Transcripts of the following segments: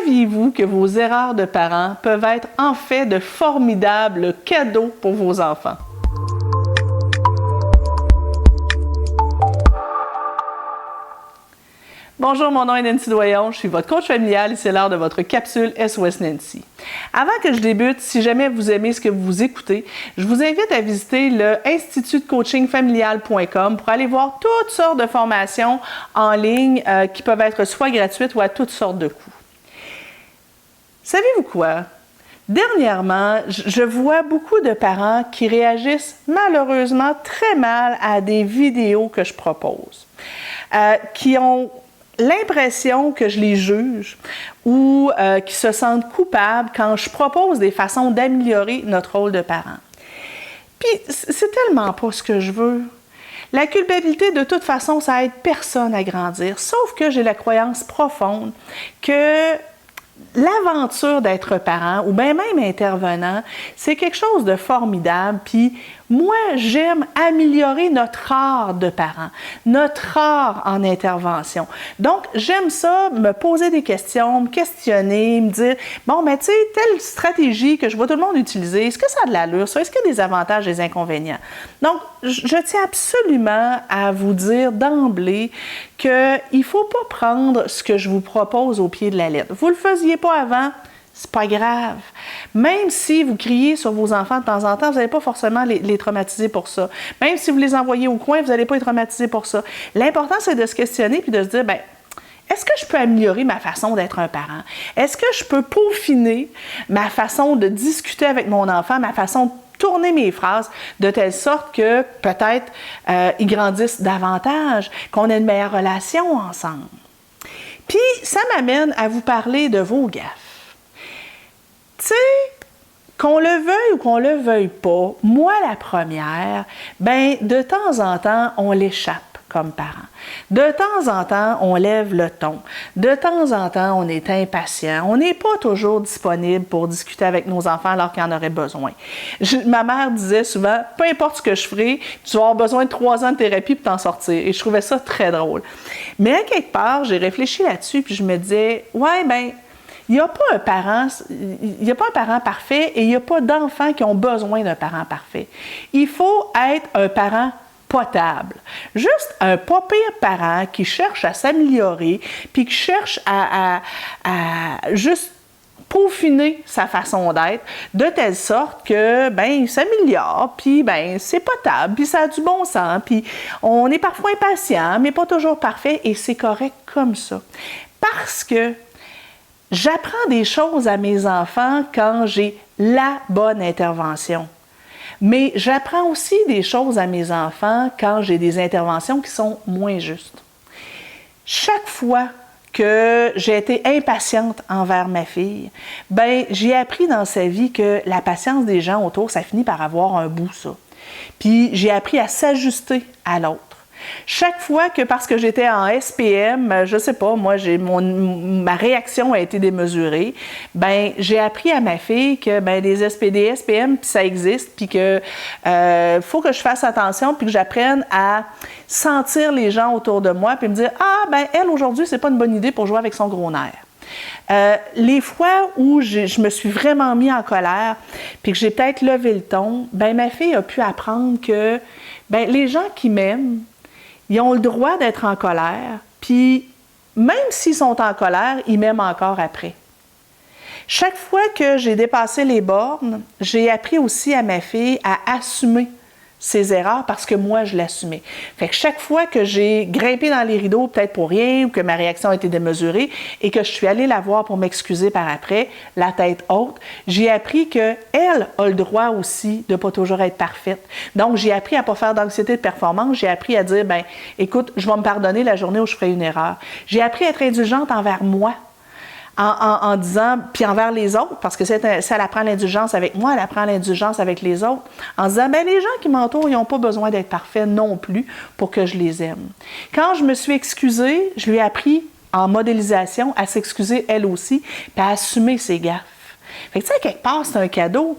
Saviez-vous que vos erreurs de parents peuvent être en fait de formidables cadeaux pour vos enfants? Bonjour, mon nom est Nancy Doyon, je suis votre coach familial et c'est l'heure de votre capsule SOS Nancy. Avant que je débute, si jamais vous aimez ce que vous écoutez, je vous invite à visiter le institutdecoachingfamilial.com pour aller voir toutes sortes de formations en ligne qui peuvent être soit gratuites ou à toutes sortes de coûts. Savez-vous quoi? Dernièrement, je vois beaucoup de parents qui réagissent malheureusement très mal à des vidéos que je propose, qui ont l'impression que je les juge ou qui se sentent coupables quand je propose des façons d'améliorer notre rôle de parent. Puis, c'est tellement pas ce que je veux. La culpabilité, de toute façon, ça aide personne à grandir, sauf que j'ai la croyance profonde que l'aventure d'être parent ou bien même intervenant, c'est quelque chose de formidable. Puis moi, j'aime améliorer notre art de parent, notre art en intervention. Donc, j'aime ça, me poser des questions, me questionner, me dire, bon, mais tu sais, telle stratégie que je vois tout le monde utiliser, est-ce que ça a de l'allure, ça? Est-ce qu'il y a des avantages et des inconvénients? Donc, je tiens absolument à vous dire d'emblée qu'il ne faut pas prendre ce que je vous propose au pied de la lettre. Vous ne le faisiez pas avant, c'est pas grave. Même si vous criez sur vos enfants de temps en temps, vous n'allez pas forcément les traumatiser pour ça. Même si vous les envoyez au coin, vous n'allez pas être traumatisé pour ça. L'important, c'est de se questionner puis de se dire, bien, est-ce que je peux améliorer ma façon d'être un parent? Est-ce que je peux peaufiner ma façon de discuter avec mon enfant, ma façon de tourner mes phrases de telle sorte que peut-être ils grandissent davantage, qu'on ait une meilleure relation ensemble? Puis, ça m'amène à vous parler de vos gaffes. Tu sais, qu'on le veuille ou qu'on le veuille pas, moi la première, ben de temps en temps, on l'échappe comme parent. De temps en temps, on lève le ton. De temps en temps, on est impatient. On n'est pas toujours disponible pour discuter avec nos enfants alors qu'ils en auraient besoin. Ma mère disait souvent, peu importe ce que je ferai, tu vas avoir besoin de 3 ans de thérapie pour t'en sortir. Et je trouvais ça très drôle. Mais à quelque part, j'ai réfléchi là-dessus puis je me disais, ouais, ben il n'y a pas un parent parfait et il n'y a pas d'enfants qui ont besoin d'un parent parfait. Il faut être un parent potable. Juste un pas pire parent qui cherche à s'améliorer puis qui cherche à juste peaufiner sa façon d'être de telle sorte que, ben, il s'améliore, puis, ben, c'est potable, puis ça a du bon sens, puis on est parfois impatient, mais pas toujours parfait et c'est correct comme ça. Parce que j'apprends des choses à mes enfants quand j'ai la bonne intervention. Mais j'apprends aussi des choses à mes enfants quand j'ai des interventions qui sont moins justes. Chaque fois que j'ai été impatiente envers ma fille, ben j'ai appris dans sa vie que la patience des gens autour, ça finit par avoir un bout, ça. Puis j'ai appris à s'ajuster à l'autre. Chaque fois que, parce que j'étais en SPM, je sais pas, moi, ma réaction a été démesurée, ben j'ai appris à ma fille que ben les SPD, SPM, puis ça existe, puis que faut que je fasse attention, puis que j'apprenne à sentir les gens autour de moi, puis me dire, ah, ben elle, aujourd'hui, c'est pas une bonne idée pour jouer avec son gros nerf. Les fois où je me suis vraiment mis en colère, puis que j'ai peut-être levé le ton, ben ma fille a pu apprendre que ben les gens qui m'aiment, ils ont le droit d'être en colère, puis même s'ils sont en colère, ils m'aiment encore après. Chaque fois que j'ai dépassé les bornes, j'ai appris aussi à ma fille à assumer ses erreurs parce que moi, je l'assumais. Fait que chaque fois que j'ai grimpé dans les rideaux, peut-être pour rien, ou que ma réaction a été démesurée, et que je suis allée la voir pour m'excuser par après, la tête haute, j'ai appris qu'elle a le droit aussi de ne pas toujours être parfaite. Donc, j'ai appris à ne pas faire d'anxiété de performance, j'ai appris à dire, ben, écoute, je vais me pardonner la journée où je ferai une erreur. J'ai appris à être indulgente envers moi. En disant, puis envers les autres, parce que si elle apprend l'indulgence avec moi, elle apprend l'indulgence avec les autres, en disant, ben les gens qui m'entourent, ils n'ont pas besoin d'être parfaits non plus pour que je les aime. Quand je me suis excusée, je lui ai appris en modélisation à s'excuser elle aussi, puis à assumer ses gaffes. Fait que tu sais, quelque part, c'est un cadeau.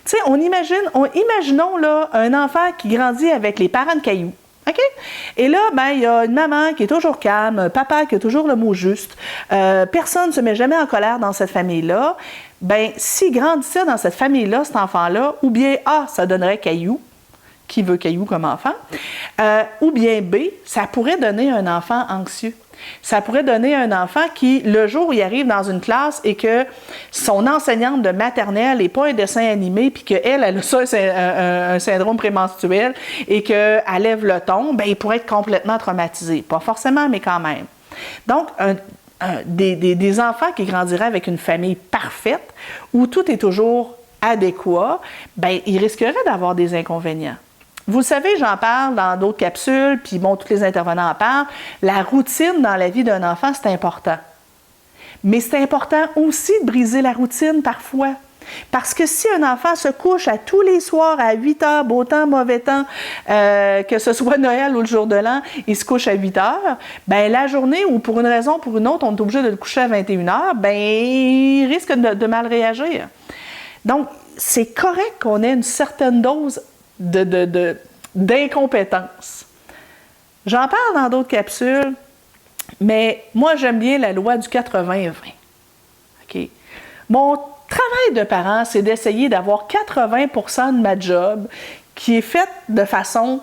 Tu sais, imaginons là un enfant qui grandit avec les parents de cailloux. OK? Et là, ben, il y a une maman qui est toujours calme, un papa qui a toujours le mot juste. Personne ne se met jamais en colère dans cette famille-là. Ben, s'il grandissait dans cette famille-là, cet enfant-là, ou bien A, ça donnerait Caillou, qui veut Caillou comme enfant, ou bien B, ça pourrait donner un enfant anxieux. Ça pourrait donner un enfant qui, le jour où il arrive dans une classe et que son enseignante de maternelle n'est pas un dessin animé, puis qu'elle a ça, un syndrome prémenstruel, et qu'elle lève le ton, bien, il pourrait être complètement traumatisé. Pas forcément, mais quand même. Donc, des enfants qui grandiraient avec une famille parfaite, où tout est toujours adéquat, bien, ils risqueraient d'avoir des inconvénients. Vous le savez, j'en parle dans d'autres capsules, puis bon, tous les intervenants en parlent. La routine dans la vie d'un enfant, c'est important. Mais c'est important aussi de briser la routine parfois. Parce que si un enfant se couche à tous les soirs à 8 heures, beau temps, mauvais temps, que ce soit Noël ou le jour de l'an, il se couche à 8 heures, bien la journée ou pour une raison ou pour une autre, on est obligé de le coucher à 21 heures, bien il risque de mal réagir. Donc, c'est correct qu'on ait une certaine dose d'incompétence. J'en parle dans d'autres capsules, mais moi, j'aime bien la loi du 80-20. OK? Mon travail de parent, c'est d'essayer d'avoir 80% de ma job qui est faite de façon,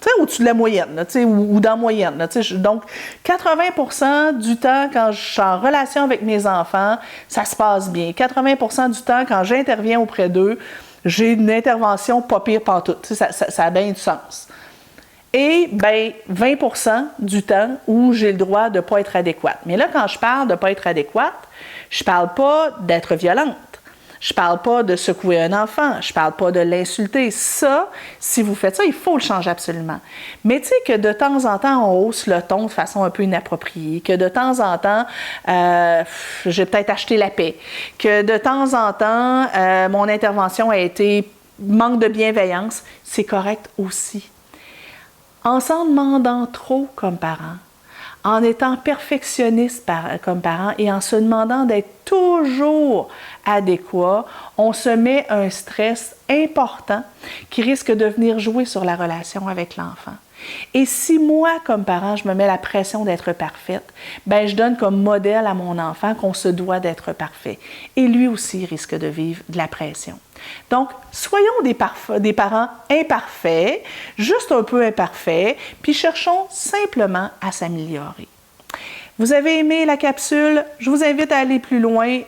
tu sais, au-dessus de la moyenne, là, ou dans la moyenne. Là, donc, 80% du temps, quand je suis en relation avec mes enfants, ça se passe bien. 80% du temps, quand j'interviens auprès d'eux, j'ai une intervention pas pire pantoute. Ça a bien du sens. Et bien, 20% du temps où j'ai le droit de ne pas être adéquate. Mais là, quand je parle de ne pas être adéquate, je ne parle pas d'être violente. Je ne parle pas de secouer un enfant. Je ne parle pas de l'insulter. Ça, si vous faites ça, il faut le changer absolument. Mais tu sais que de temps en temps, on hausse le ton de façon un peu inappropriée, que de temps en temps, j'ai peut-être acheté la paix, que de temps en temps, mon intervention a été manque de bienveillance, c'est correct aussi. En s'en demandant trop comme parent, en étant perfectionniste comme parent et en se demandant d'être toujours adéquat, on se met un stress important qui risque de venir jouer sur la relation avec l'enfant. Et si moi, comme parent, je me mets la pression d'être parfaite, ben je donne comme modèle à mon enfant qu'on se doit d'être parfait. Et lui aussi risque de vivre de la pression. Donc, soyons des parents imparfaits, juste un peu imparfaits, puis cherchons simplement à s'améliorer. Vous avez aimé la capsule? Je vous invite à aller plus loin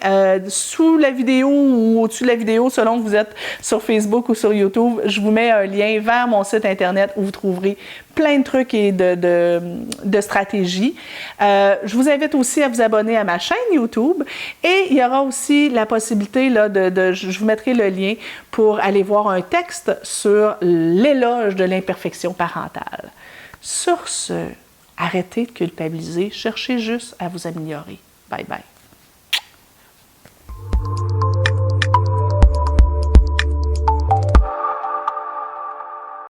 sous la vidéo ou au-dessus de la vidéo, selon que vous êtes sur Facebook ou sur YouTube. Je vous mets un lien vers mon site Internet où vous trouverez plein de trucs et de stratégies. Je vous invite aussi à vous abonner à ma chaîne YouTube et il y aura aussi la possibilité, là, je vous mettrai le lien pour aller voir un texte sur l'éloge de l'imperfection parentale. Sur ce, arrêtez de culpabiliser, cherchez juste à vous améliorer. Bye bye.